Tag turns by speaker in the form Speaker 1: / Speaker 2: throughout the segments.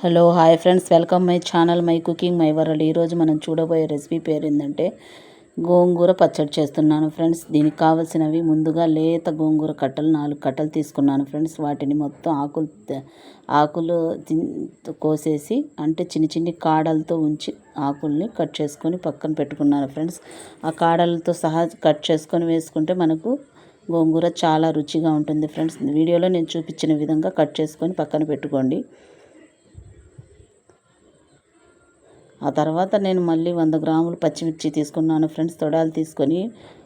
Speaker 1: Hello hi friends, welcome my channel my cooking my world. ఈరోజు మనం చూడబోయే recipe పేరు ఏంటంటే గోంగూర పచ్చడి చేస్తున్నాను ఫ్రెండ్స్. దీనికి కావాల్సినవి ముందుగా లేత గోంగూర కట్టలు 4 కట్టలు తీసుకున్నాను ఫ్రెండ్స్. వాటిని మొత్తం ఆకులు కోసేసి అంటే చిన్ని కాడలతో ఉంచి ఆకుల్ని కట్ చేసుకొని పక్కన పెట్టుకున్నాను ఫ్రెండ్స్. ఆ కాడలతో సహా కట్ చేసుకొని వేసుకుంటే మనకు గోంగూర చాలా రుచిగా ఉంటుంది ఫ్రెండ్స్. వీడియోలో నేను చూపించిన విధంగా కట్ చేసుకొని పక్కన పెట్టుకోండి. ఆ తర్వాత నేను మళ్ళీ 100 గ్రాములు పచ్చిమిర్చి తీసుకున్నాను ఫ్రెండ్స్. తొడాలు తీసుకొని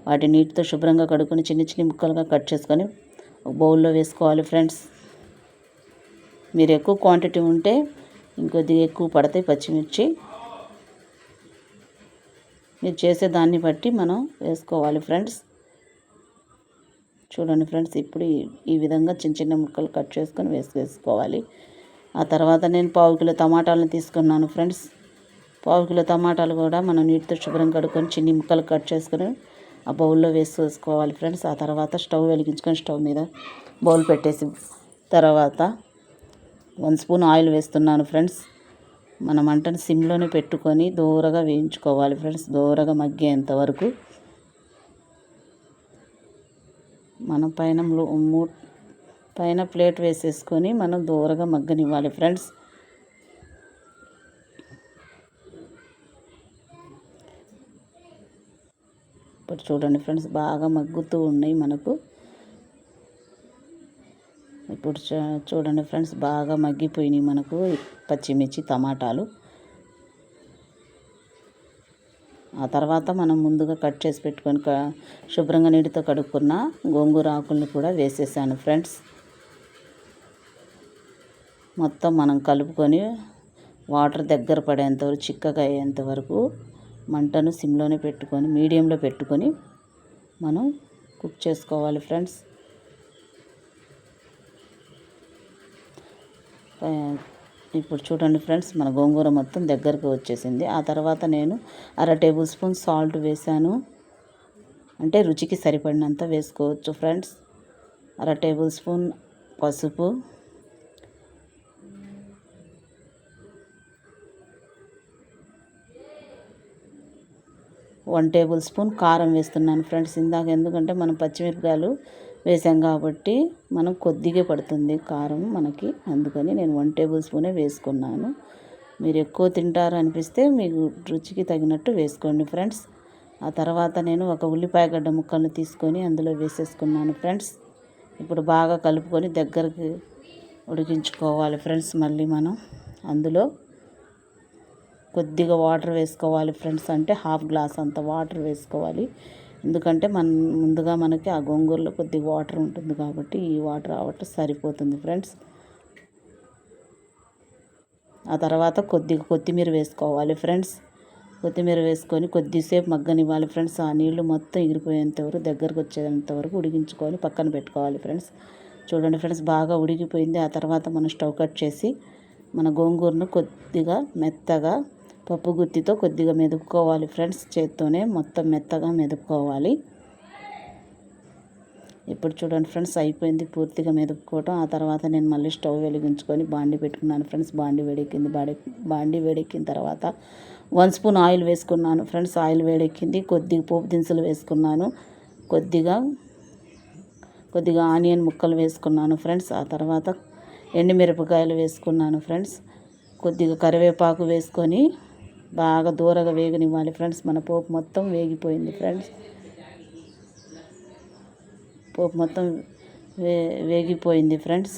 Speaker 1: వాటి నీటితో శుభ్రంగా కడుక్కొని చిన్ని ముక్కలుగా కట్ చేసుకొని బౌల్లో వేసుకోవాలి ఫ్రెండ్స్. మీరు ఎక్కువ క్వాంటిటీ ఉంటే ఇంకొద్దిగా ఎక్కువ పడతాయి పచ్చిమిర్చి. మీరు చేసే దాన్ని బట్టి మనం వేసుకోవాలి ఫ్రెండ్స్. చూడండి ఫ్రెండ్స్, ఇప్పుడు ఈ విధంగా చిన్న ముక్కలు కట్ చేసుకొని వేసుకోవాలి. ఆ తర్వాత నేను 1/2 కిలో టమాటాలను తీసుకున్నాను ఫ్రెండ్స్. 1/2 కిలో టమాటాలు కూడా మనం నీటితో శుభ్రం కడుక్కొని చిన్ని ముక్కలు కట్ చేసుకొని ఆ బౌల్లో వేసుకోవాలి ఫ్రెండ్స్. ఆ తర్వాత స్టవ్ వెలిగించుకొని స్టవ్ మీద బౌల్ పెట్టేసి తర్వాత 1 స్పూన్ ఆయిల్ వేస్తున్నాను ఫ్రెండ్స్. మన మంటను సిమ్లోనే పెట్టుకొని దూరగా వేయించుకోవాలి ఫ్రెండ్స్. దూరగా మగ్గేంత వరకు మనం పైన ప్లేట్ వేసేసుకొని మనం దూరగా మగ్గనివ్వాలి ఫ్రెండ్స్. ఇప్పుడు చూడండి ఫ్రెండ్స్, బాగా మగ్గుతూ ఉన్నాయి మనకు. ఇప్పుడు చూడండి ఫ్రెండ్స్, బాగా మగ్గిపోయినాయి మనకు పచ్చిమిర్చి టమాటాలు. ఆ తర్వాత మనం ముందుగా కట్ చేసి పెట్టుకొని శుభ్రంగా నీటితో కడుక్కున్న గోంగూర ఆకుల్ని కూడా వేసేసాను ఫ్రెండ్స్. మొత్తం మనం కలుపుకొని వాటర్ దగ్గర పడేంతవరకు చిక్కగా అయ్యేంత వరకు మంటను సిమ్లోనే పెట్టుకొని మీడియంలో పెట్టుకొని మనం కుక్ చేసుకోవాలి ఫ్రెండ్స్. ఇప్పుడు చూడండి ఫ్రెండ్స్, మన గోంగూర మొత్తం దగ్గరకు వచ్చేసింది. ఆ తర్వాత నేను 1/2 టేబుల్ స్పూన్ సాల్ట్ వేసాను. అంటే రుచికి సరిపడినంత వేసుకోవచ్చు ఫ్రెండ్స్. 1/2 టేబుల్ స్పూన్ పసుపు, 1 టేబుల్ స్పూన్ కారం వేస్తున్నాను ఫ్రెండ్స్. ఇందాక ఎందుకంటే మనం పచ్చిమిరపకాయలు వేసాం కాబట్టి మనం కొద్దిగా పడుతుంది కారం మనకి, అందుకని నేను 1 టేబుల్ స్పూనే వేసుకున్నాను. మీరు ఎక్కువ తింటారు అనిపిస్తే మీకు రుచికి తగినట్టు వేసుకోండి ఫ్రెండ్స్. ఆ తర్వాత నేను 1 ఉల్లిపాయ గడ్డ ముక్కలను తీసుకొని అందులో వేసేసుకున్నాను ఫ్రెండ్స్. ఇప్పుడు బాగా కలుపుకొని దగ్గరికి ఉడికించుకోవాలి ఫ్రెండ్స్. మళ్ళీ మనం అందులో కొద్దిగా వాటర్ వేసుకోవాలి ఫ్రెండ్స్. అంటే 1/2 గ్లాస్ అంత వాటర్ వేసుకోవాలి. ఎందుకంటే ముందుగా మనకి ఆ గోంగూరలో కొద్దిగా వాటర్ ఉంటుంది కాబట్టి ఈ వాటర్ సరిపోతుంది ఫ్రెండ్స్. ఆ తర్వాత కొద్దిగా కొత్తిమీర వేసుకోవాలి ఫ్రెండ్స్. కొత్తిమీర వేసుకొని కొద్దిసేపు మగ్గనివ్వాలి ఫ్రెండ్స్. ఆ నీళ్లు మొత్తం ఎగిరిపోయేంత వరకు దగ్గరకు వచ్చేంత వరకు ఉడికించుకొని పక్కన పెట్టుకోవాలి ఫ్రెండ్స్. చూడండి ఫ్రెండ్స్, బాగా ఉడికిపోయింది. ఆ తర్వాత మనం స్టవ్ కట్ చేసి మన గోంగూరను కొద్దిగా మెత్తగా పప్పు గుత్తితో కొద్దిగా మెదుపుకోవాలి ఫ్రెండ్స్. చేత్తోనే మొత్తం మెత్తగా మెదుపుకోవాలి. ఇప్పుడు చూడండి ఫ్రెండ్స్, అయిపోయింది పూర్తిగా మెదుపుకోవటం. ఆ తర్వాత నేను మళ్ళీ స్టవ్ వెలిగించుకొని బాండి పెట్టుకున్నాను ఫ్రెండ్స్. బాండి వేడెక్కిన తర్వాత 1 స్పూన్ ఆయిల్ వేసుకున్నాను ఫ్రెండ్స్. ఆయిల్ వేడెక్కింది. కొద్దిగా పోపు దినుసులు వేసుకున్నాను. కొద్దిగా ఆనియన్ ముక్కలు వేసుకున్నాను ఫ్రెండ్స్. ఆ తర్వాత ఎండుమిరపకాయలు వేసుకున్నాను ఫ్రెండ్స్. కొద్దిగా కరివేపాకు వేసుకొని బాగా దూరగా వేగనివ్వాలి ఫ్రెండ్స్. మన పోపు మొత్తం వేగిపోయింది ఫ్రెండ్స్. పోపు మొత్తం వేగిపోయింది ఫ్రెండ్స్.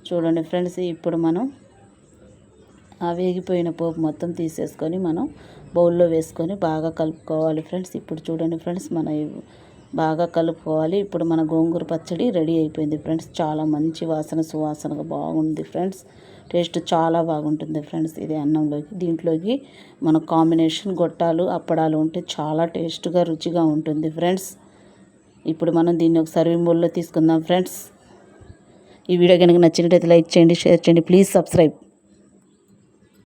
Speaker 1: చూడండి ఫ్రెండ్స్, ఇప్పుడు మనం ఆ వేగిపోయిన పోపు మొత్తం తీసేసుకొని మనం బౌల్లో వేసుకొని బాగా కలుపుకోవాలి ఫ్రెండ్స్. ఇప్పుడు చూడండి ఫ్రెండ్స్, బాగా కలుపుకోవాలి. ఇప్పుడు మన గోంగూర పచ్చడి రెడీ అయిపోయింది ఫ్రెండ్స్. చాలా మంచి సువాసనగా బాగుంది ఫ్రెండ్స్. టేస్ట్ చాలా బాగుంటుంది ఫ్రెండ్స్. ఇది అన్నంలోకి దీంట్లోకి మన కాంబినేషన్ గొట్టాలు అప్పడాలు ఉంటే చాలా టేస్ట్గా రుచిగా ఉంటుంది ఫ్రెండ్స్. ఇప్పుడు మనం దీన్ని ఒక సర్వింగ్ బౌల్లో తీసుకుందాం ఫ్రెండ్స్. ఈ వీడియో కనుక నచ్చినట్లయితే లైక్ చేయండి, షేర్ చేయండి, ప్లీజ్ సబ్స్క్రైబ్.